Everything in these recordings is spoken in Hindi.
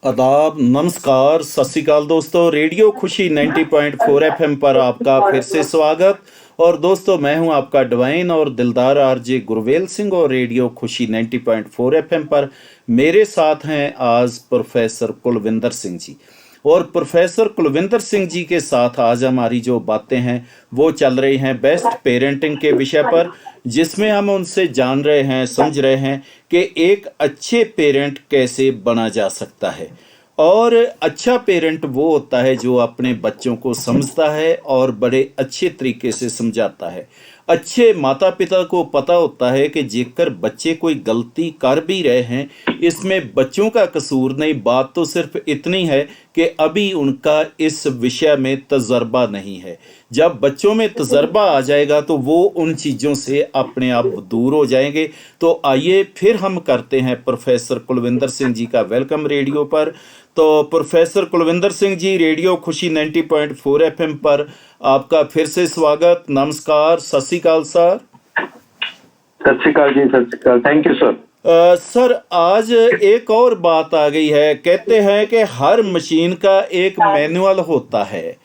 आदाब, नमस्कार, सत श्री अकाल दोस्तों। रेडियो खुशी 90.4 एफएम पर आपका फिर से स्वागत। और दोस्तों, मैं हूं आपका डिवाइन और दिलदार आरजे गुरवेल सिंह और रेडियो खुशी 90.4 एफएम पर मेरे साथ हैं आज प्रोफेसर कुलविंदर सिंह जी। और प्रोफेसर कुलविंदर सिंह जी के साथ आज हमारी जो बातें हैं वो चल रही हैं बेस्ट पेरेंटिंग के विषय पर, जिसमें हम उनसे जान रहे हैं, समझ रहे हैं कि एक अच्छे पेरेंट कैसे बना जा सकता है। और अच्छा पेरेंट वो होता है जो अपने बच्चों को समझता है और बड़े अच्छे तरीके से समझाता है। अच्छे माता पिता को पता होता है कि जेकर बच्चे कोई गलती कर भी रहे हैं, इसमें बच्चों का कसूर नहीं। बात तो सिर्फ इतनी है कि अभी उनका इस विषय में तजर्बा नहीं है। जब बच्चों में तजर्बा आ जाएगा तो वो उन चीज़ों से अपने आप दूर हो जाएंगे। तो आइए फिर हम करते हैं प्रोफेसर कुलविंदर सिंह जी का वेलकम रेडियो पर। तो professor Kulwinder Singh ji, radio Khushi 90.4 FM पर आपका फिर से स्वागत। नमस्कार, सत श्री अकाल सर। सत श्री अकाल जी, सत श्री अकाल। Thank you sir. सर, आज एक और बात आ गई है। कहते हैं कि हर मशीन का एक मैनुअल होता है,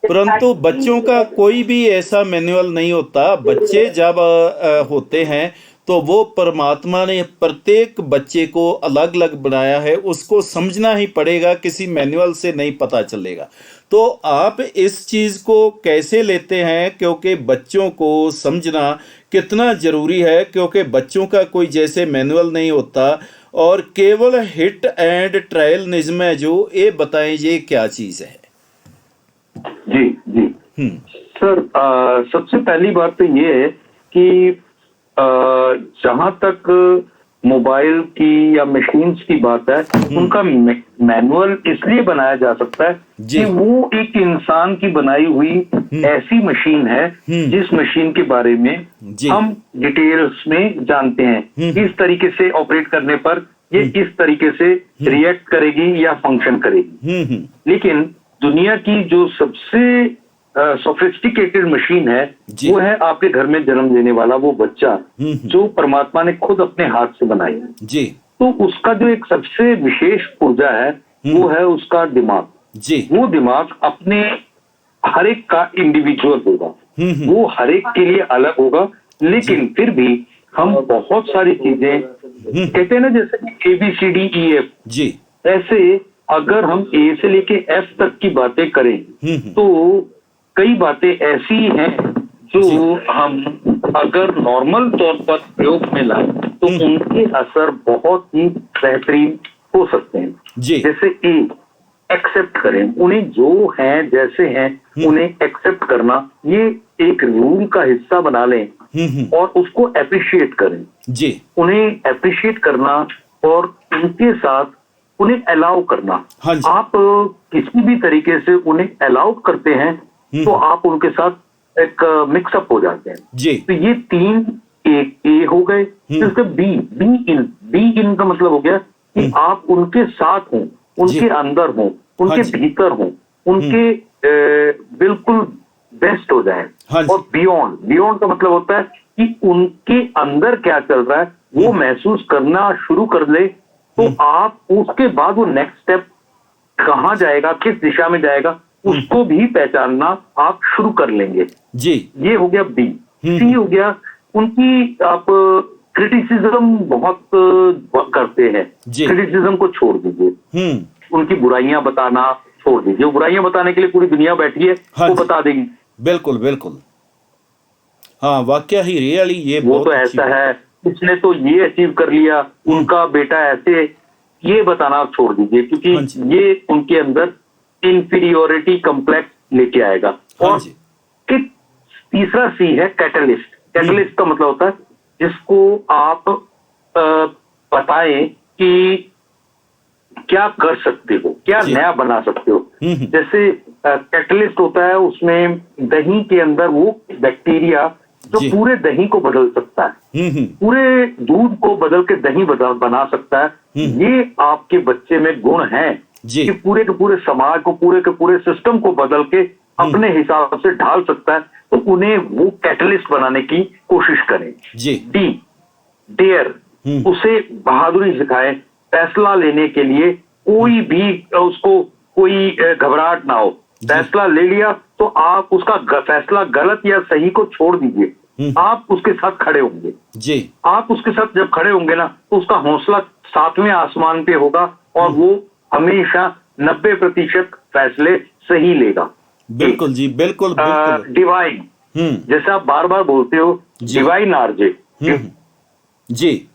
परंतु बच्चों का कोई भी ऐसा मैनुअल नहीं होता। बच्चे जब होते हैं तो वो परमात्मा ने प्रत्येक बच्चे को अलग अलग बनाया है, उसको समझना ही पड़ेगा, किसी मैनुअल से नहीं पता चलेगा। तो आप इस चीज़ को कैसे लेते हैं, क्योंकि बच्चों को समझना कितना ज़रूरी है, क्योंकि बच्चों का कोई जैसे मैनुअल नहीं होता और केवल हिट एंड ट्रायल निज़्म है। जो ये बताएं, ये क्या चीज़ है? जी जी सर, सबसे पहली बात तो ये है कि जहां तक मोबाइल की या मशीन्स की बात है, उनका मैनुअल इसलिए बनाया जा सकता है कि वो एक इंसान की बनाई हुई ऐसी मशीन है जिस मशीन के बारे में हम डिटेल्स में जानते हैं। इस तरीके से ऑपरेट करने पर ये इस तरीके से रिएक्ट करेगी या फंक्शन करेगी। लेकिन दुनिया की जो सबसे सोफिस्टिकेटेड मशीन है वो है आपके घर में जन्म लेने वाला वो बच्चा, जो परमात्मा ने खुद अपने हाथ से बनाया है। जी। तो उसका जो एक सबसे विशेष ऊर्जा है वो है उसका दिमाग। जी। वो दिमाग अपने हर एक का इंडिविजुअल होगा, वो हर एक के लिए अलग होगा, लेकिन फिर भी हम बहुत सारी चीजें कहते हैं ना, जैसे कि ABCDEF, जी, ऐसे अगर हम A से लेके F तक की बातें करें तो कई बातें ऐसी हैं जो हम अगर नॉर्मल तौर पर प्रयोग में लाएं तो उनके असर बहुत ही बेहतरीन हो सकते हैं। जी। जैसे एक्सेप्ट करें, उन्हें जो हैं जैसे हैं उन्हें एक्सेप्ट करना, ये एक रूल का हिस्सा बना लें और उसको एप्रिशिएट करें। जी। उन्हें एप्रिशिएट करना और उनके साथ उन्हें अलाउ करना। आप किसी भी तरीके से उन्हें अलाउ करते हैं तो आप उनके साथ एक मिक्सअप हो जाते हैं। जी। तो ये तीन एक ए हो गए। फिर बी इन का मतलब हो गया कि आप उनके साथ हों, उनके अंदर हों, उनके भीतर हों, उनके बिल्कुल बेस्ट हो जाएं। और बियॉन्ड का मतलब होता है कि उनके अंदर क्या चल रहा है वो महसूस करना शुरू कर ले, तो आप उसके बाद वो नेक्स्ट स्टेप कहाँ जाएगा, किस दिशा में जाएगा, उसको भी पहचानना आप शुरू कर लेंगे। जी। ये हो गया बी। सी हो गया, उनकी आप क्रिटिसिज्म बहुत करते हैं, क्रिटिसिज्म को छोड़ दीजिए। उनकी बुराइयां बताना छोड़ दीजिए। बुराइयां बताने के लिए पूरी दुनिया बैठी है, वो बता देगी। बिल्कुल बिल्कुल, हाँ, वाकया ही रियली ये वो तो ऐसा है, इसने तो ये अचीव कर लिया, उनका बेटा ऐसे, ये बताना छोड़ दीजिए, क्योंकि ये उनके अंदर इंफीरियोरिटी कॉम्प्लेक्स लेके आएगा। और तीसरा सी है कैटलिस्ट। कैटलिस्ट का मतलब होता है जिसको आप बताएं कि क्या कर सकते हो, क्या नया बना सकते हो। जैसे कैटलिस्ट होता है, उसमें दही के अंदर वो बैक्टीरिया जो पूरे दही को बदल सकता है, पूरे दूध को बदल के दही बना सकता है। ये आपके बच्चे में गुण है कि पूरे के पूरे समाज को, पूरे के पूरे सिस्टम को बदल के अपने हिसाब से ढाल सकता है। तो उन्हें वो कैटलिस्ट बनाने की कोशिश करें। डेयर, उसे बहादुरी सिखाएं, फैसला लेने के लिए कोई भी उसको कोई घबराहट ना हो। फैसला ले लिया तो आप उसका फैसला गलत या सही को छोड़ दीजिए, आप उसके साथ खड़े होंगे जी। आप उसके साथ जब खड़े होंगे ना तो उसका हौसला 7वें आसमान पे होगा और वो हमेशा 90% फैसले सही लेगा। बिल्कुल जी, बिल्कुल बिल्कुल। डिवाइन, जैसे आप बार बार बोलते हो, डिवाइन आरजे। जी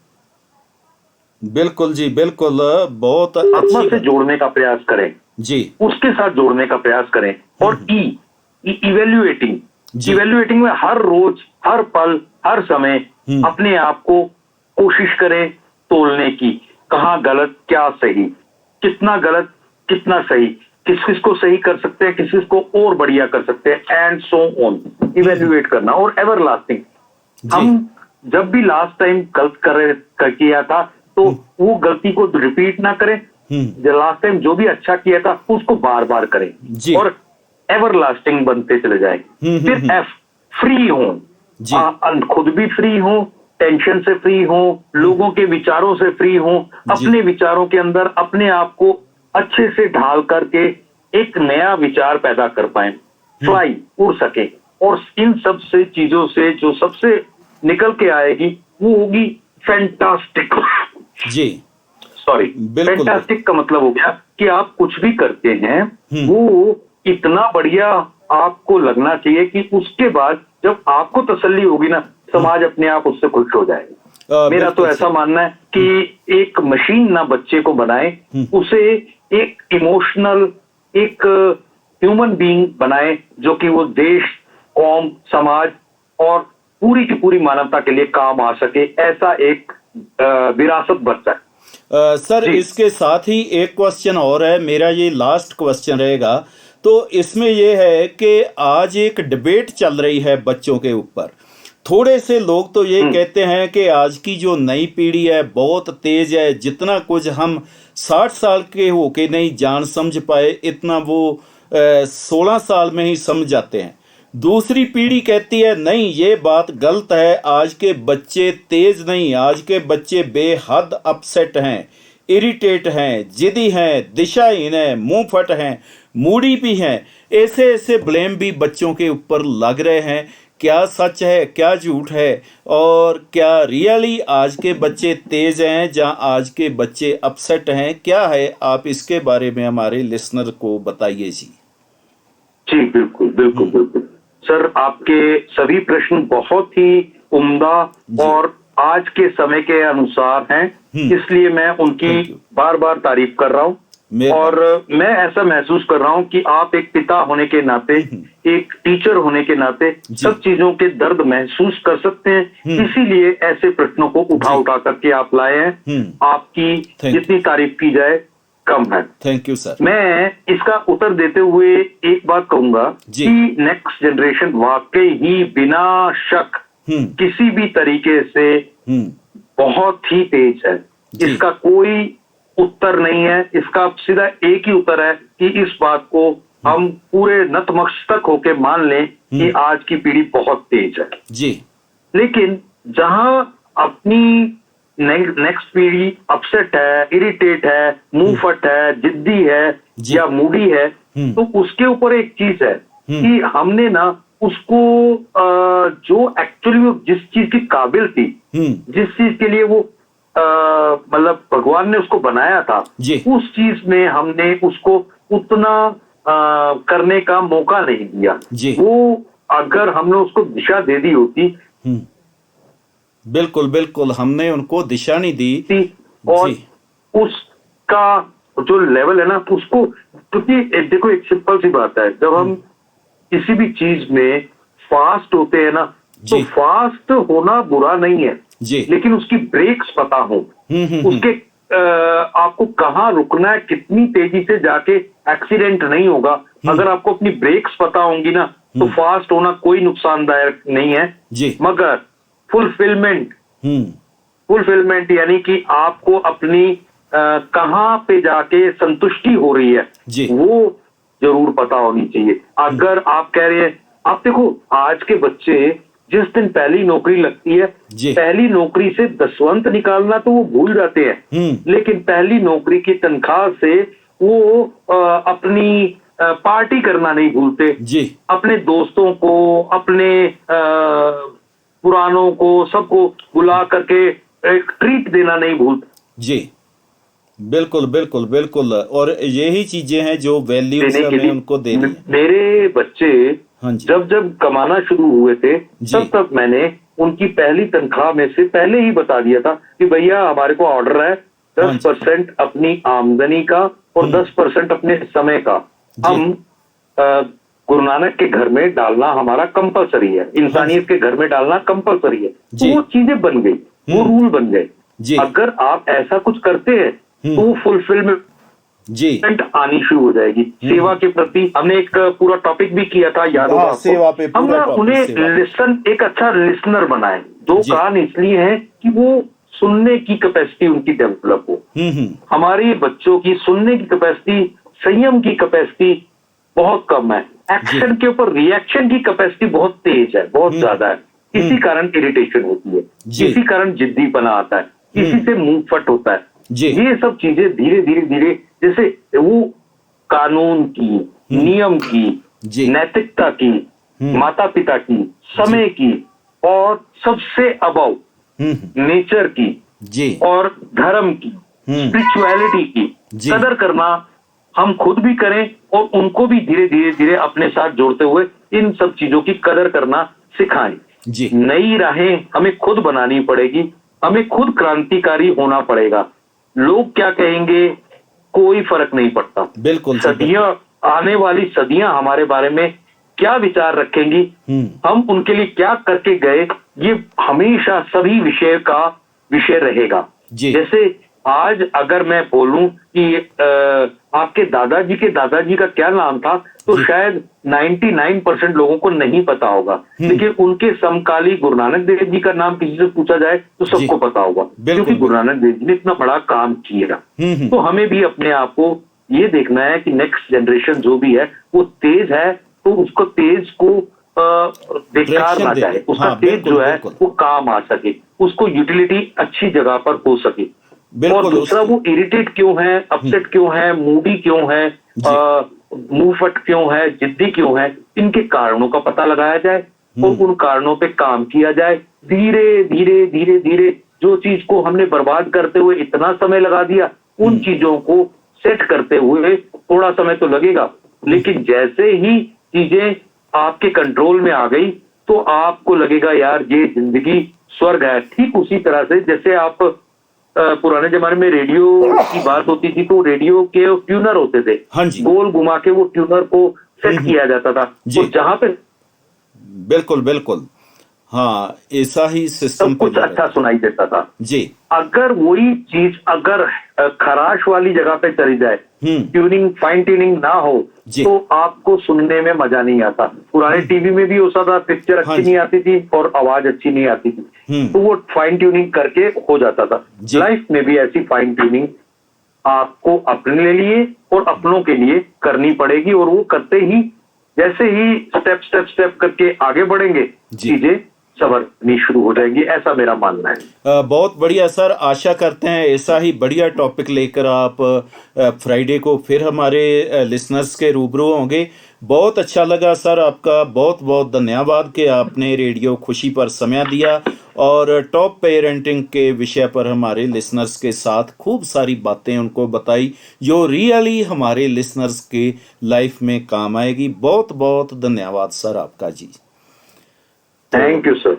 बिल्कुल जी, बिल्कुल, बहुत आत्मा अच्छी से बात। जोड़ने का प्रयास करें जी उसके साथ जोड़ने का प्रयास करें। और इवेल्युएटिंग जी। इवेल्युएटिंग में हर रोज, हर पल, हर समय अपने आप को कोशिश करें तोलने की, कहाँ गलत क्या सही, कितना गलत कितना सही, किस किस को सही कर सकते हैं, किस किस को और बढ़िया कर सकते हैं, एंड सो ऑन। इवेल्युएट करना और एवर लास्टिंग। हम जब भी लास्ट टाइम गलत किया था तो वो गलती को रिपीट ना करें, लास्ट टाइम जो भी अच्छा किया था उसको बार बार करें और एवर लास्टिंग बनते चले जाए। फिर एफ, फ्री हो, खुद भी फ्री हो, टेंशन से फ्री हो, लोगों के विचारों से फ्री हो, अपने विचारों के अंदर अपने आप को अच्छे से ढाल करके एक नया विचार पैदा कर पाए, फ्लाई, उड़ सके। और इन सब से चीजों से जो सबसे निकल के आएगी वो होगी फैंटास्टिक। जी सॉरी, फैंटास्टिक का मतलब हो गया कि आप कुछ भी करते हैं वो इतना बढ़िया आपको लगना चाहिए कि उसके बाद जब आपको तसल्ली होगी ना, समाज अपने आप उससे खुश हो जाएगा। मेरा तो ऐसा मानना है कि एक मशीन ना बच्चे को बनाए, उसे एक इमोशनल, एक ह्यूमन बीइंग बनाए जो कि वो देश, कौम, समाज और पूरी की पूरी मानवता के लिए काम आ सके, ऐसा एक विरासत बच जाए। सर इसके साथ ही एक क्वेश्चन और है मेरा, ये लास्ट क्वेश्चन रहेगा। तो इसमें ये है कि आज एक डिबेट चल रही है बच्चों के ऊपर। थोड़े से लोग तो ये कहते हैं कि आज की जो नई पीढ़ी है बहुत तेज है, जितना कुछ हम 60 साल के होके नहीं जान समझ पाए इतना वो 16 साल में ही समझ जाते हैं। दूसरी पीढ़ी कहती है नहीं, ये बात गलत है, आज के बच्चे तेज नहीं, आज के बच्चे बेहद अपसेट हैं, इरिटेट हैं, जिद्दी हैं, दिशाहीन हैं, मुंह फट हैं, मूडी भी हैं। ऐसे ऐसे ब्लेम भी बच्चों के ऊपर लग रहे हैं। क्या सच है, क्या झूठ है, और क्या रियली आज के बच्चे तेज हैं या आज के बच्चे अपसेट हैं, क्या है? आप इसके बारे में हमारे लिसनर को बताइए जी। जी बिल्कुल बिल्कुल बिल्कुल सर, आपके सभी प्रश्न बहुत ही उम्दा और आज के समय के अनुसार हैं, इसलिए मैं उनकी बार बार तारीफ कर रहा हूं। और मैं ऐसा महसूस कर रहा हूं कि आप एक पिता होने के नाते, एक टीचर होने के नाते सब चीजों के दर्द महसूस कर सकते हैं, इसीलिए ऐसे प्रश्नों को उठा करके आप लाए हैं। आपकी जितनी तारीफ की जाए कम है। Thank you sir. मैं इसका उत्तर देते हुए एक बात कहूंगा कि नेक्स्ट जनरेशन वाकई ही बिना शक किसी भी तरीके से बहुत ही तेज है, इसका कोई उत्तर नहीं है। इसका सीधा एक ही उत्तर है कि इस बात को हम पूरे नतमस्तक होके मान लें कि आज की पीढ़ी बहुत तेज है जी। लेकिन जहां अपनी नेक्स्ट पीढ़ी अपसेट है, इरिटेट है, मुंह फट है, जिद्दी है या मूडी है, तो उसके ऊपर एक चीज है कि हमने ना उसको जो एक्चुअली जिस चीज की काबिल थी, जिस चीज के लिए वो मतलब भगवान ने उसको बनाया था, उस चीज में हमने उसको उतना करने का मौका नहीं दिया। वो अगर हमने उसको दिशा दे दी होती, बिल्कुल बिल्कुल, हमने उनको दिशा नहीं दी और उसका जो लेवल है ना उसको, क्योंकि देखो एक सिंपल सी बात है, जब हम किसी भी चीज में फास्ट होते हैं ना, तो फास्ट होना बुरा नहीं है, लेकिन उसकी ब्रेक्स पता हो, उसके आपको कहाँ रुकना है, कितनी तेजी से जाके एक्सीडेंट नहीं होगा। अगर आपको अपनी ब्रेक्स पता होंगी ना तो फास्ट होना कोई नुकसानदायक नहीं है। मगर फुलफिलमेंट यानी कि आपको अपनी कहाँ पे जाके संतुष्टि हो रही है वो जरूर पता होनी चाहिए। अगर आप कह रहे हैं, आप देखो आज के बच्चे जिस दिन पहली नौकरी लगती है, जी। पहली नौकरी से दसवंत निकालना तो वो भूल जाते हैं, लेकिन पहली नौकरी की तनख्वाह से वो अपनी पार्टी करना नहीं भूलते, जी। अपने दोस्तों को, अपने पुरानों को, सबको बुला करके एक ट्रीट देना नहीं भूलते। जी, बिल्कुल बिल्कुल बिल्कुल। और यही चीजें हैं जो वैल्यूज देने के हमें लिए उनको देनी है। मेरे बच्चे हाँ जी। जब जब कमाना शुरू हुए थे, जी। तब मैंने उनकी पहली तनख्वाह में से पहले ही बता दिया था कि भैया हमारे को ऑर्डर है हाँ जी। 10% अपनी आमदनी का और 10% अपने समय का जी। हम गुरु नानक के घर में डालना हमारा कंपलसरी है, इंसानियत के घर में डालना कंपलसरी है। तो जी। वो चीजें बन गई, वो रूल बन गए। जी। अगर आप ऐसा कुछ करते हैं तो वो फुलफिलमेंट जी। आनी शुरू हो जाएगी। सेवा के प्रति हमने एक पूरा टॉपिक भी किया था, याद होगा हाँ, आपको? सेवा पे हम पूरा ना टॉपिक उन्हें सेवा। लिसन, एक अच्छा लिसनर बनाए। दो जी। कान इसलिए हैं कि वो सुनने की कैपेसिटी उनकी डेवलप हो। हमारे बच्चों की सुनने की कैपेसिटी, संयम की कैपेसिटी बहुत कम है। एक्शन के ऊपर रिएक्शन की कैपेसिटी बहुत तेज है, बहुत ज्यादा है। इसी कारण इरिटेशन होती है, जी। इसी कारण जिद्दीपना आता है, इसी से मुंह फट होता है। जी। ये सब चीजें धीरे धीरे धीरे, जैसे वो कानून की, नियम जी। की, नैतिकता की, माता पिता की, समय की, और सबसे अबव नेचर की, जी। और धर्म की, स्पिरिचुअलिटी की जी। कदर करना हम खुद भी करें और उनको भी धीरे धीरे धीरे अपने साथ जोड़ते हुए इन सब चीजों की कदर करना सिखाएं। जी। नई राहें हमें खुद बनानी पड़ेगी, हमें खुद क्रांतिकारी होना पड़ेगा। लोग क्या कहेंगे कोई फर्क नहीं पड़ता। बिल्कुल। सदियां, आने वाली सदियां हमारे बारे में क्या विचार रखेंगी, हम उनके लिए क्या करके गए, ये हमेशा सभी विषय का विषय रहेगा। जी। जैसे आज अगर मैं बोलूं कि आपके दादाजी का क्या नाम था, तो शायद 99% लोगों को नहीं पता होगा, लेकिन उनके समकाली गुरु नानक देव जी का नाम किसी से पूछा जाए तो सबको पता होगा, क्योंकि गुरु नानक देव जी ने इतना बड़ा काम किया। तो हमें भी अपने आप को ये देखना है कि नेक्स्ट जनरेशन जो भी है वो तेज है, तो उसको तेज को बेकार ना जाए, उसका तेज जो है वो काम आ सके, उसको यूटिलिटी अच्छी जगह पर हो सके। और दूसरा, वो इरिटेट क्यों है, अपसेट क्यों है, मूडी क्यों है, मुंह फट क्यों है, जिद्दी क्यों है, इनके कारणों का पता लगाया जाए और उन कारणों पे काम किया जाए। धीरे धीरे धीरे धीरे जो चीज को हमने बर्बाद करते हुए इतना समय लगा दिया, उन चीजों को सेट करते हुए थोड़ा समय तो लगेगा, लेकिन जैसे ही चीजें आपके कंट्रोल में आ गई तो आपको लगेगा यार ये जिंदगी स्वर्ग है। ठीक उसी तरह से जैसे आप पुराने जमाने में रेडियो की बात होती थी, तो रेडियो के ट्यूनर होते थे। हाँ जी। गोल घुमा के वो ट्यूनर को सेट किया जाता था, तो जहां पे बिल्कुल बिल्कुल, हाँ, ऐसा ही सिस्टम सब कुछ अच्छा सुनाई देता था। जी। अगर वही चीज अगर खराश वाली जगह पे चली जाए, ट्यूनिंग, फाइन ट्यूनिंग ना हो, तो आपको सुनने में मजा नहीं आता। पुराने टीवी में भी होता था, पिक्चर अच्छी नहीं आती थी और आवाज अच्छी नहीं आती थी, तो वो फाइन ट्यूनिंग करके हो जाता था। लाइफ में भी ऐसी फाइन ट्यूनिंग आपको अपने लिए और अपनों के लिए करनी पड़ेगी, और वो करते ही, जैसे ही स्टेप करके आगे बढ़ेंगे, चीजें संवरनी शुरू हो जाएंगी, ऐसा मेरा मानना है। बहुत बढ़िया सर, आशा करते हैं ऐसा ही बढ़िया टॉपिक लेकर आप फ्राइडे को फिर हमारे लिसनर्स के रूबरू होंगे। बहुत अच्छा लगा सर, आपका बहुत बहुत धन्यवाद कि आपने रेडियो खुशी पर समय दिया और टॉप पेरेंटिंग के विषय पर हमारे लिसनर्स के साथ खूब सारी बातें उनको बताई जो रियली हमारे लिसनर्स के लाइफ में काम आएगी। बहुत बहुत धन्यवाद सर आपका जी। Thank you sir.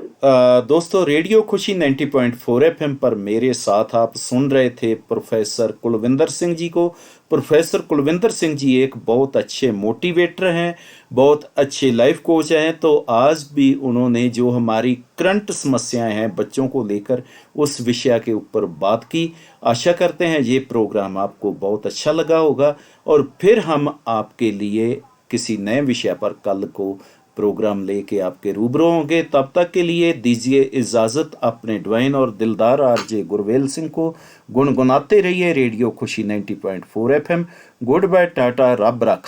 दोस्तों, रेडियो खुशी 90.4 FM पर मेरे साथ आप सुन रहे थे प्रोफेसर कुलविंदर सिंह जी को। प्रोफेसर कुलविंदर सिंह जी एक बहुत अच्छे मोटिवेटर हैं, बहुत अच्छे लाइफ कोच हैं। तो आज भी उन्होंने जो हमारी करंट समस्याएं हैं बच्चों को लेकर, उस विषय के ऊपर बात की। आशा करते हैं ये प्रोग्राम आपको बहुत अच्छा लगा होगा और फिर हम आपके लिए किसी नए विषय पर कल को प्रोग्राम लेके आपके रूबरू होंगे। तब तक के लिए दीजिए इजाज़त अपने ड्वाइन और दिलदार आरजे गुरवेल सिंह को। गुनगुनाते रहिए radio Khushi 90.4 FM। Good bye, Tata, रब रखा।